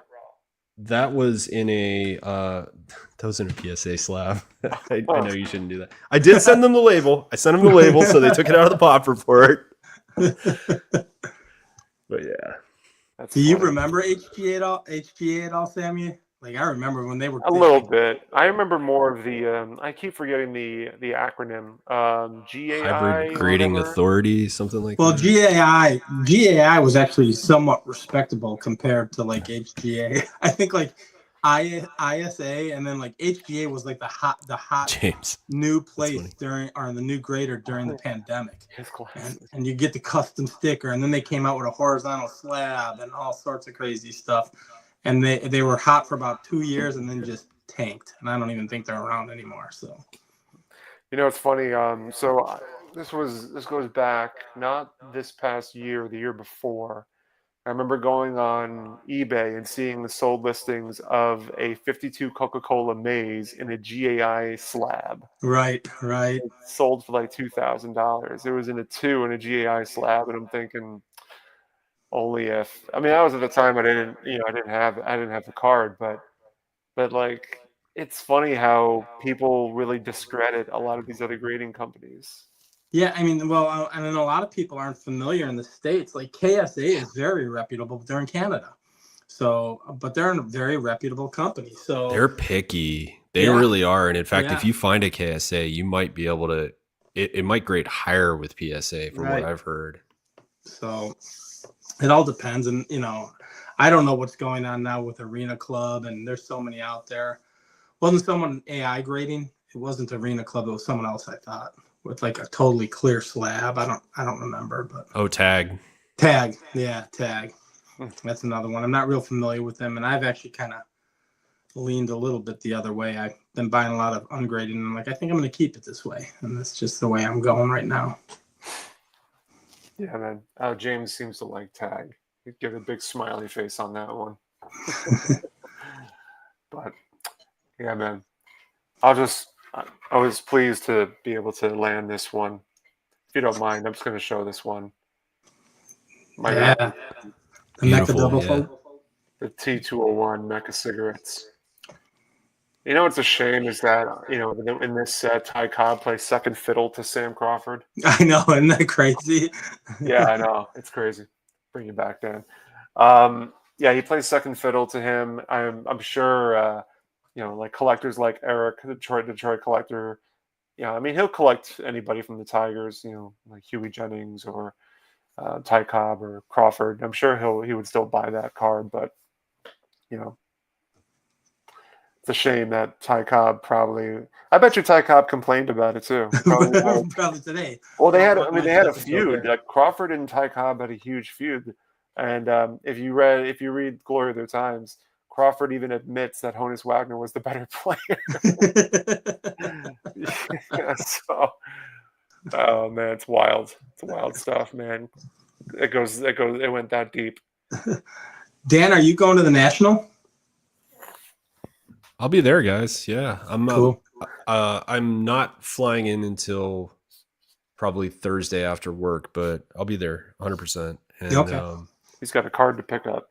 C: that was in a PSA slab. I know you shouldn't do that. I did send them the label. I sent them the label, so they took it out of the pop report. But yeah.
A: That's
B: Do you
A: funny.
B: remember HGA at all, Sammy? Like I remember when they were
A: A little bit. I remember more of the. I keep forgetting the acronym. GAI.
C: Hybrid
A: or
C: Grading
A: whatever.
C: Authority, something like
B: Well,
C: that.
B: GAI was actually somewhat respectable compared to like HGA. I think like ISA and then like HGA was like the hot
C: James.
B: new
C: funny.
B: place the new grader during the pandemic.
A: His glasses.
B: And you get the custom sticker, and then they came out with a horizontal slab and all sorts of crazy stuff. And they were hot for about 2 years and then just tanked. And I don't even think they're around anymore. So,
A: You know, it's funny. This goes back not this past year, or the year before. I remember going on eBay and seeing the sold listings of a 52 Coca-Cola maize in a GAI slab.
B: right.
A: It sold for like $2,000. It was in a 2 in a GAI slab, and I'm thinking, only if. I mean, that was at the time I didn't have the card, but like, it's funny how people really discredit a lot of these other grading companies.
B: Yeah, I mean, well, and then a lot of people aren't familiar in the States. Like KSA is very reputable, but they're in Canada. So, but they're a very reputable company. So
C: They're picky. They
B: Yeah.
C: really are. And in fact,
B: Yeah.
C: if you find a KSA, you might be able to. It might grade higher with PSA, from
B: Right.
C: what I've heard.
B: So it all depends. And, I don't know what's going on now with Arena Club, and there's so many out there. Wasn't someone AI grading? It wasn't Arena Club. It was someone else, I thought, with like a totally clear slab. I don't remember, but
C: Oh, tag.
B: Tag. Yeah, Tag. That's another one. I'm not real familiar with them, and I've actually kind of leaned a little bit the other way. I've been buying a lot of ungraded, and I'm like, I think I'm going to keep it this way, and that's just the way I'm going right now.
A: Yeah, man. James seems to like Tag. He'd give a big smiley face on that one. But yeah, man. I was pleased to be able to land this one. If you don't mind, I'm just going to show this one.
B: Yeah. The Mecca
C: Beautiful,
B: double
C: yeah.
B: fold.
A: The T201 Mecca cigarettes. You know what's a shame is that, in this set, Ty Cobb plays second fiddle to Sam Crawford.
B: I know, isn't that crazy?
A: Yeah, I know. It's crazy. Bring you back, Dan. Yeah, he plays second fiddle to him. I'm sure, like collectors like Eric, the Detroit collector. Yeah, I mean, he'll collect anybody from the Tigers, like Huey Jennings or Ty Cobb or Crawford. I'm sure he would still buy that card, but it's a shame that Ty Cobb I bet you Ty Cobb complained about it too.
B: Probably today.
A: Well, they had
B: My
A: a
B: stuff is still
A: feud.
B: there.
A: Like Crawford and Ty Cobb had a huge feud, and if you read Glory of Their Times, Crawford even admits that Honus Wagner was the better player. Yeah, so, oh man, it's wild. It's wild stuff, man. It went that deep.
B: Dan, are you going to the National?
C: I'll be there, guys. Yeah,
B: Cool.
C: I'm not flying in until probably Thursday after work, but I'll be there 100%. And,
B: Okay.
A: He's got a card to pick up.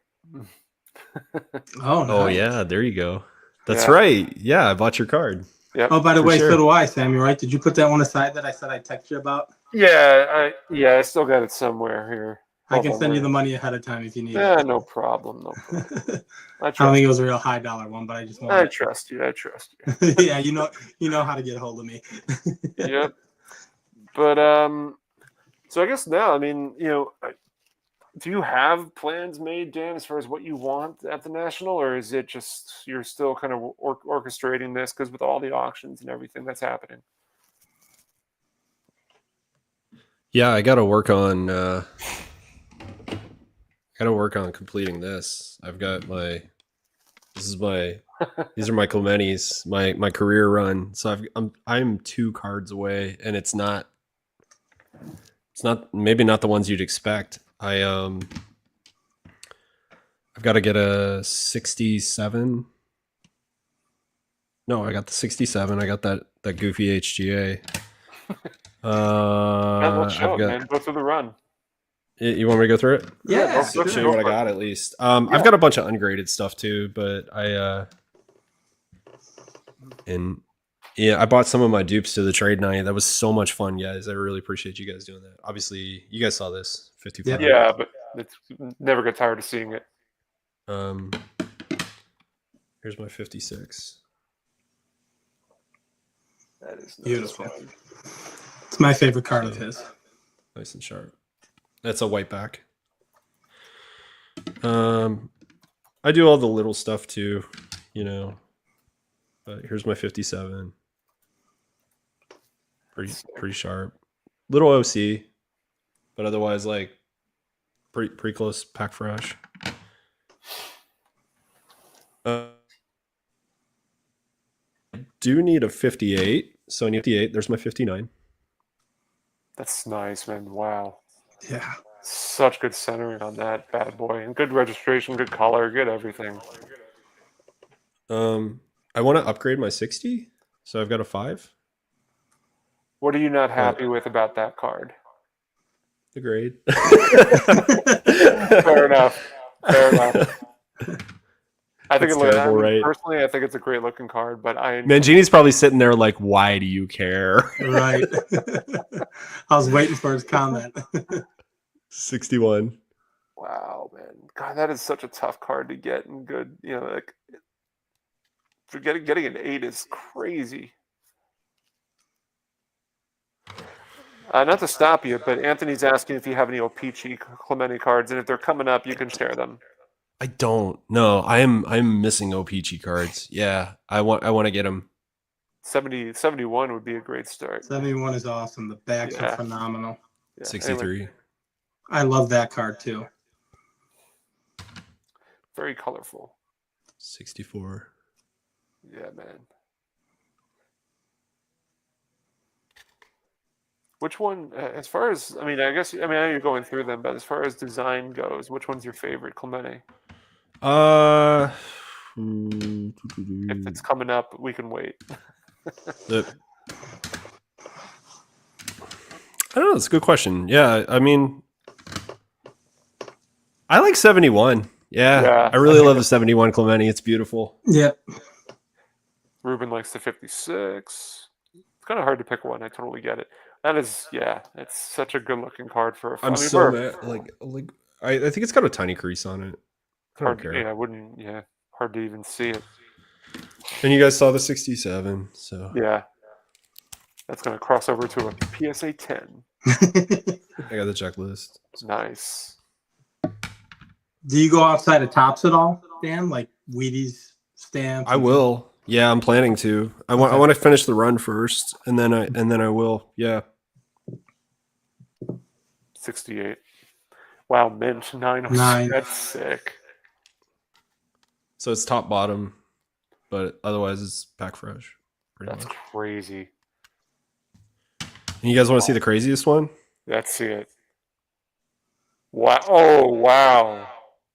B: Oh, nice.
C: Oh yeah, there you go. That's
A: Yeah.
C: right. Yeah, I bought your card.
A: Yep.
B: Oh, by the
C: For
B: way,
C: sure.
B: so do I, Sammy, right? Did you put that one aside that I said I'd text you about?
A: Yeah, I still got it somewhere here.
B: I can
A: Hold
B: send
A: on,
B: you the money ahead of time if you need
A: Yeah,
B: it.
A: no problem. No problem. I
B: I don't
A: trust
B: think it was a real high dollar one, but I just
A: I
B: wanted
A: trust you. I trust you.
B: yeah, you know how to get a hold of me.
A: Yep. But So I guess now, I mean, do you have plans made, Dan, as far as what you want at the National, or is it just you're still kind of orchestrating this because with all the auctions and everything that's happening?
C: Yeah, I got to work on. Completing this. I've got my. This is my. These are my Clemente's, my career run. So I'm 2 cards away, and it's not maybe not the ones you'd expect. I've got to get a 67. No, I got the 67. I got that goofy HGA.
A: Let's show
C: I've
A: it,
C: got.
A: man. Go through the run.
C: You want me to go through it?
B: Yeah,
A: go
C: Show you what I got at least.
A: Yeah.
C: I've got a bunch of ungraded stuff too, but I bought some of my dupes to the trade night. That was so much fun, guys. I really appreciate you guys doing that. Obviously, you guys saw this 55.
A: Yeah, but it's never get tired of seeing it.
C: Here's my 56.
A: That is
B: beautiful. It's my favorite card of his.
C: Nice and sharp. That's a white back. I do all the little stuff too, but here's my 57. Pretty sharp. Little OC, but otherwise like pretty close pack fresh. I do need a 58, so I need 58. There's my 59.
A: That's nice, man. Wow.
B: Yeah.
A: Such good centering on that bad boy, and good registration, good color, good everything.
C: I want to upgrade my 60, so I've got a 5.
A: What are you not happy with about that card?
C: The grade.
A: Fair enough. I think
C: right?
A: Personally, I think it's a great looking card, but
C: Mangini's probably sitting there like, why do you care?
B: Right. I was waiting for his comment.
C: 61.
A: Wow, man. God, that is such a tough card to get and good. Like for getting an 8 is crazy. Not to stop you, but Anthony's asking if you have any O-Pee-Chee Clemente cards, and if they're coming up, you can share them.
C: I don't. No, I'm missing O-Pee-Chee cards. Yeah, I want to get them.
A: 71 would be a great start.
B: 71 is awesome. The backs are phenomenal.
A: Yeah.
C: 63.
A: Anyway.
B: I love that card too.
A: Very colorful.
C: 64.
A: Yeah, man. Which one, as far as, I know you're going through them, but as far as design goes, which one's your favorite Clemente? If it's coming up, we can wait.
C: I don't know. It's a good question. Yeah, I like 71. Yeah. I really love the 71 Clemente. It's beautiful.
B: Yep.
A: Ruben likes the 56. It's kind of hard to pick one. I totally get it. That is, it's such a good looking card for a.
C: I'm so mad. I think it's got a tiny crease on it. I don't care.
A: Yeah, I wouldn't. Yeah, hard to even see it.
C: And you guys saw the 67, so
A: yeah, that's gonna cross over to a PSA 10.
C: I got the checklist.
A: Nice.
B: Do you go outside of Tops at all, Dan? Like Wheaties, stamps?
C: I will. Yeah, I'm planning to. I want to finish the run first, and then I will. Yeah.
A: 68. Wow, mint 9. That's sick.
C: So it's top bottom, but otherwise it's pack fresh.
A: That's crazy.
C: And you guys want to see the craziest one?
A: Let's see it. Wow! Oh, wow!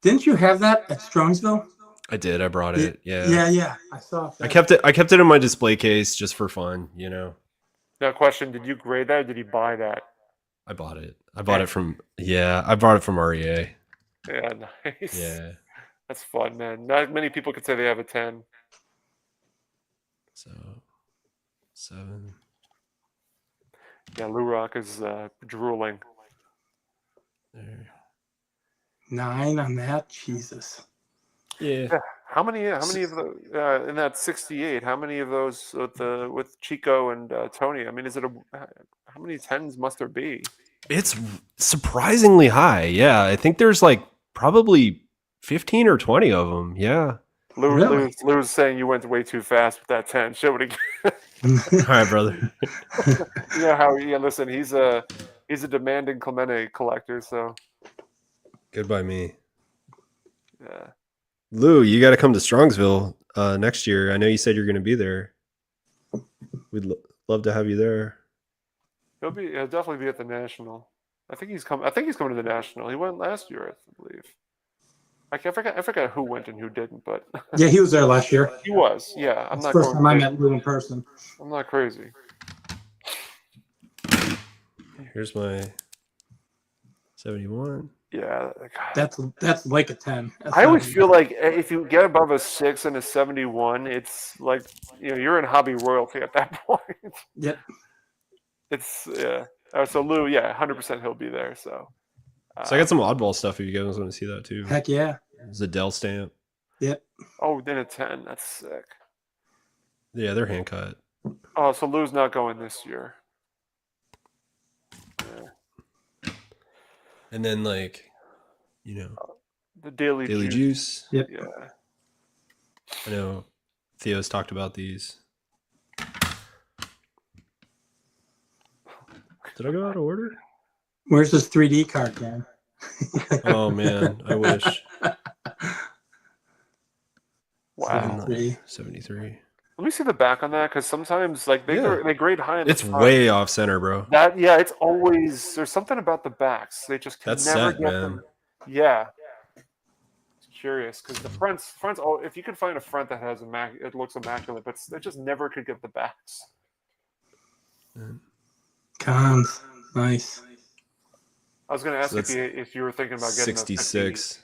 B: Didn't you have that at Strongsville?
C: I did. I brought it. Yeah.
B: Yeah. I saw it.
C: I kept it in my display case just for fun,
A: Now, question: did you grade that, or did you buy that?
C: I bought it. I bought it from REA.
A: Yeah, nice.
C: Yeah.
A: That's fun, man. Not many people could say they have a 10.
C: So 7.
A: Yeah, Lou Rock is drooling.
C: There.
B: 9 on that. Jesus.
C: Yeah.
A: How many of the in that 68? How many of those with Chico and Tony? Is it how many 10s must there be?
C: It's surprisingly high. Yeah, I think there's like probably 15 or 20 of them. Yeah.
B: Really?
A: Lou's saying you went way too fast with that 10. Show it again.
C: All right, brother.
A: You know how? Yeah, listen, he's a demanding Clemente collector, so
C: Goodbye, me.
A: yeah.
C: Lou, you got to come to Strongsville next year. I know you said you're going to be there. We'd love to have you there.
A: He'll definitely be at the National. I think he's coming to the National. He went last year, I believe. I forgot who went and who didn't, but
B: Yeah, he was there last year.
A: he was. Yeah, I'm
B: That's the
A: not
B: first
A: going
B: time I
A: crazy.
B: met Lou in person.
A: I'm not crazy.
C: Here's my 71.
A: Yeah, God.
B: That's like a 10.
A: I always feel like if you get above a 6 and a 71, it's like you're in hobby royalty at that point.
B: Yep.
A: It's yeah. So Lou, yeah, 100% he'll be there. So
C: So I got some oddball stuff if you guys want to see that too.
B: Heck yeah.
C: There's a Dell stamp.
B: Yep.
A: Oh, then a 10. That's sick.
C: Yeah, they're hand cut.
A: Oh, so Lou's not going this year. Yeah.
C: And then like,
A: The Daily
C: Juice.
B: Yep.
A: Yeah.
C: I know Theo's talked about these. Did I go out of order?
B: Where's this 3D card, man?
C: Oh man, I wish.
A: Wow.
C: 73.
A: Let me see the back on that, because sometimes like they grade high in the
C: It's
A: front.
C: way off center, bro.
A: It's always there's something about the backs. They just can
C: That's
A: never
C: set,
A: get
C: man.
A: them. Yeah. It's curious because the fronts. Oh, if you could find a front that has it looks immaculate, but they just never could get the backs.
B: Cons. Nice.
A: I was going to ask
C: So
A: if you were thinking about getting
C: 66.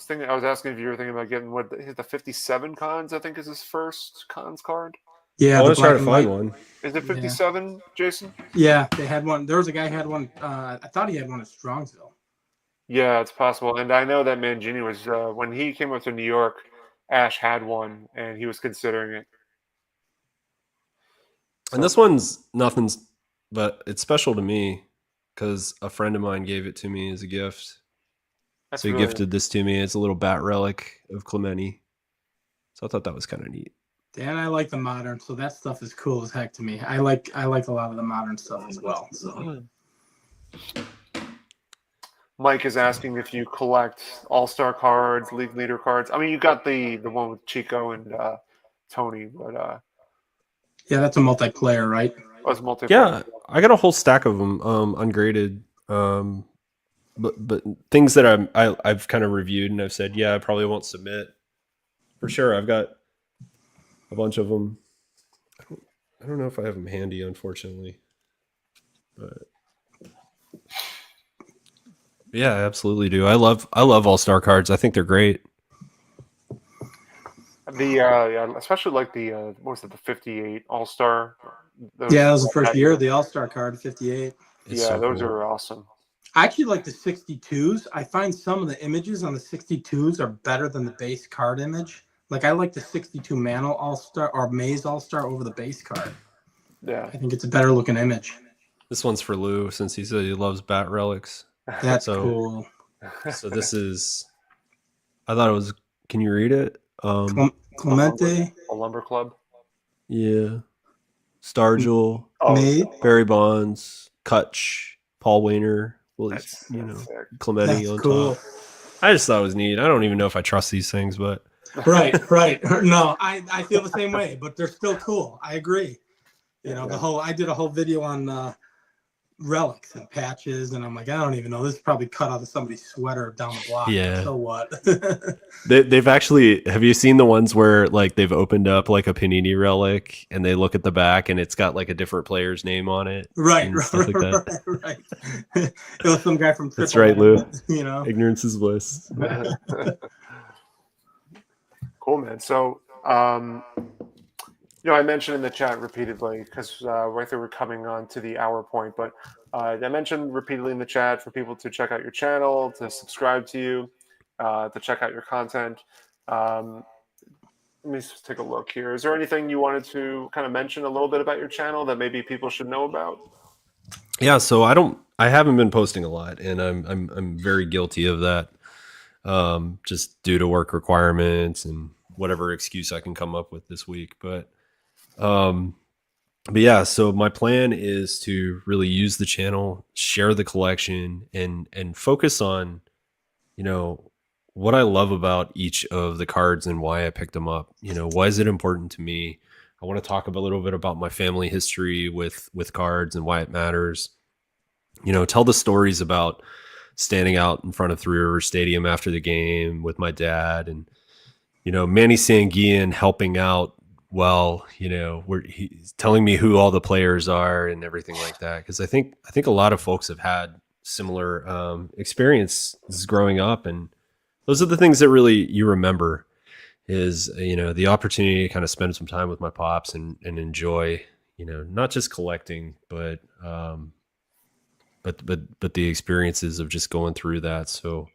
A: I was asking if you were thinking about getting the 57 cons. I think is his first cons card.
B: Yeah.
C: I was trying to
B: black and
C: find
B: white.
C: one.
A: Is it 57, Jason?
B: Yeah, they had one. There was a guy who had one. I thought he had one at Strongsville.
A: Yeah, it's possible. And I know that Mangini was when he came up to New York, Ash had one, and he was considering it.
C: And this one's nothing's, but it's special to me because a friend of mine gave it to me as a gift. So he gifted this to me. It's a little bat relic of Clemente. So I thought that was kind of neat.
B: Dan, I like the modern, so that stuff is cool as heck to me. I like a lot of the modern stuff as well. So
A: Mike is asking if you collect All-Star cards, League Leader cards. I mean, you got the one with Chico and Tony, but
B: yeah, that's a multiplayer, right?
A: was multiplayer.
C: Yeah, I got a whole stack of them, ungraded. But things that I've kind of reviewed and I've said, yeah, I probably won't submit. For sure, I've got a bunch of them. I don't know if I have them handy, unfortunately. But yeah, I absolutely do. I love All-Star cards. I think they're great.
A: Especially like the what was it, the 58 All-Star?
B: Yeah, that was the first year of the All-Star card, 58.
C: It's so
A: those
C: cool.
A: are awesome.
B: I actually like the 62s. I find some of the images on the 62s are better than the base card image. Like I like the 62 Mantle All-Star or Maze All-Star over the base card.
A: Yeah.
B: I think it's a better looking image.
C: This one's for Lou since he said he loves bat relics.
B: That's cool.
C: So this is, I thought it was, can you read it?
B: Clemente.
A: A lumber club.
C: Yeah. Stargell,
B: Maze.
C: Barry Bonds, Kutch, Paul Wainer. Well,
A: That's
C: Clemente
B: That's
C: on
B: cool.
C: top. I just thought it was neat. I don't even know if I trust these things, but
B: Right. No, I feel the same way, but they're still cool. I agree. I did a whole video on relics and patches, and I'm like, I don't even know. This is probably cut out of somebody's sweater down the block.
C: Yeah.
B: So what?
C: they've actually, have you seen the ones where like they've opened up like a Panini relic and they look at the back and it's got like a different player's name on it?
B: Right.
C: Like
B: It was some guy from
C: That's
B: Triple
C: right, Lou. Ignorance is bliss.
A: Cool, man. So, I mentioned in the chat repeatedly because right there we're coming on to the hour point, but I mentioned repeatedly in the chat for people to check out your channel, to subscribe to you, to check out your content. Let me just take a look here. Is there anything you wanted to kind of mention a little bit about your channel that maybe people should know about?
C: Yeah, so I don't I haven't been posting a lot, and I'm very guilty of that. Just due to work requirements and whatever excuse I can come up with this week. But yeah, so my plan is to really use the channel, share the collection, and focus on, you know, what I love about each of the cards and why I picked them up. You know, why is it important to me? I want to talk a little bit about my family history with cards and why it matters. You know, tell the stories about standing out in front of Three Rivers Stadium after the game with my dad, and you know, Manny Sanguian helping out. Well, you know, where he's telling me who all the players are and everything like that. Because I think a lot of folks have had similar experiences growing up, and those are the things that really you remember. Is, you know, the opportunity to kind of spend some time with my pops and enjoy, you know, not just collecting, but the experiences of just going through that. So,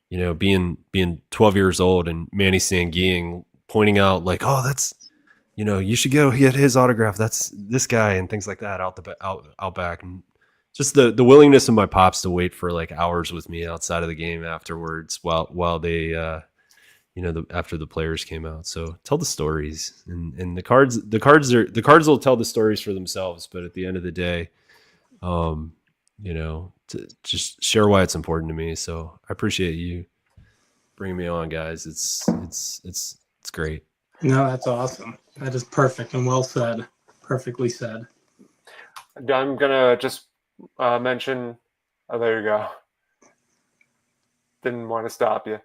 C: you know, being 12 years old and Manny Sanguian pointing out like, oh, that's, you know, you should go get his autograph. That's this guy, and things like that out back. And just the willingness of my pops to wait for like hours with me outside of the game afterwards while they, you know, after the players came out. So tell the stories, and the cards will tell the stories for themselves. But at the end of the day, you know, to just share why it's important to me. So I appreciate you bringing me on, guys. It's great.
B: No, that's awesome. That is perfect and well said. Perfectly said.
A: I'm gonna just mention. Oh, there you go. Didn't want to stop you,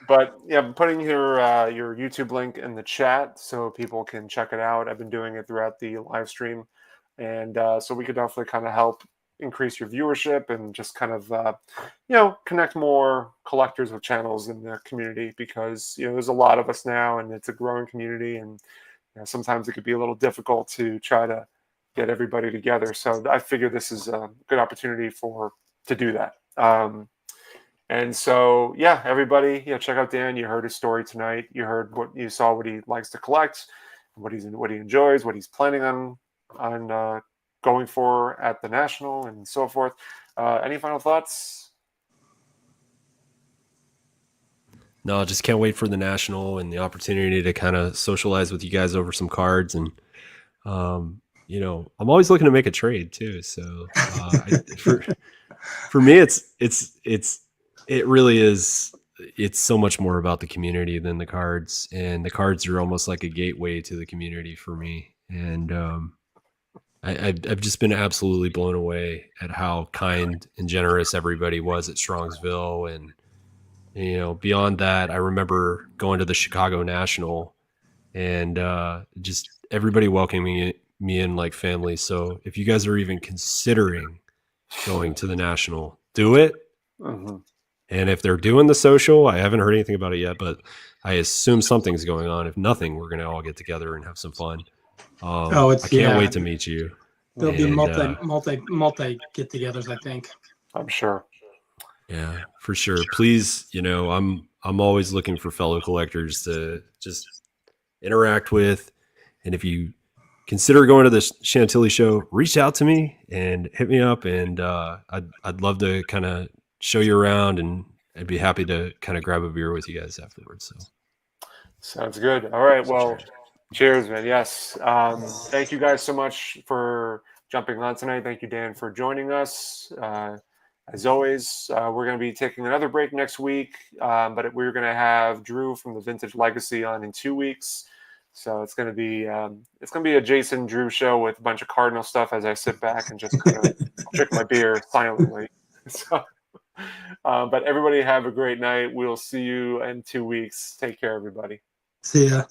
A: but yeah, I'm putting your YouTube link in the chat so people can check it out. I've been doing it throughout the live stream, and so we could definitely kind of help increase your viewership and just kind of you know, connect more collectors with channels in the community, because you know, there's a lot of us now and it's a growing community, and you know, sometimes it could be a little difficult to try to get everybody together. So I figure this is a good opportunity to do that. And so yeah, everybody, yeah, check out Dan. You heard his story tonight. You heard you saw what he likes to collect, what he enjoys, what he's planning on going for at the National, and so forth. Any final thoughts?
C: No, I just can't wait for the National and the opportunity to kind of socialize with you guys over some cards. And, you know, I'm always looking to make a trade too. So for me, it really is. It's so much more about the community than the cards, and the cards are almost like a gateway to the community for me. And I've just been absolutely blown away at how kind and generous everybody was at Strongsville. And, you know, beyond that, I remember going to the Chicago National and just everybody welcoming me in like family. So if you guys are even considering going to the National, do it.
A: Mm-hmm.
C: And if they're doing the social, I haven't heard anything about it yet, but I assume something's going on. If nothing, we're going to all get together and have some fun. I can't wait to meet you.
B: There'll be multi get-togethers, I think.
A: I'm sure.
C: Yeah, for sure. Please, you know, I'm always looking for fellow collectors to just interact with. And if you consider going to the Chantilly show, reach out to me and hit me up. And I'd love to kind of show you around, and I'd be happy to kind of grab a beer with you guys afterwards. So
A: sounds good. All right. Well, cheers, man. Yes. Thank you guys so much for jumping on tonight. Thank you, Dan, for joining us. As always, we're going to be taking another break next week, but we're going to have Drew from the Vintage Legacy on in 2 weeks. So it's going to be a Jason Drew show with a bunch of Cardinal stuff as I sit back and just kind of drink my beer silently. So, but everybody have a great night. We'll see you in 2 weeks. Take care, everybody.
B: See ya.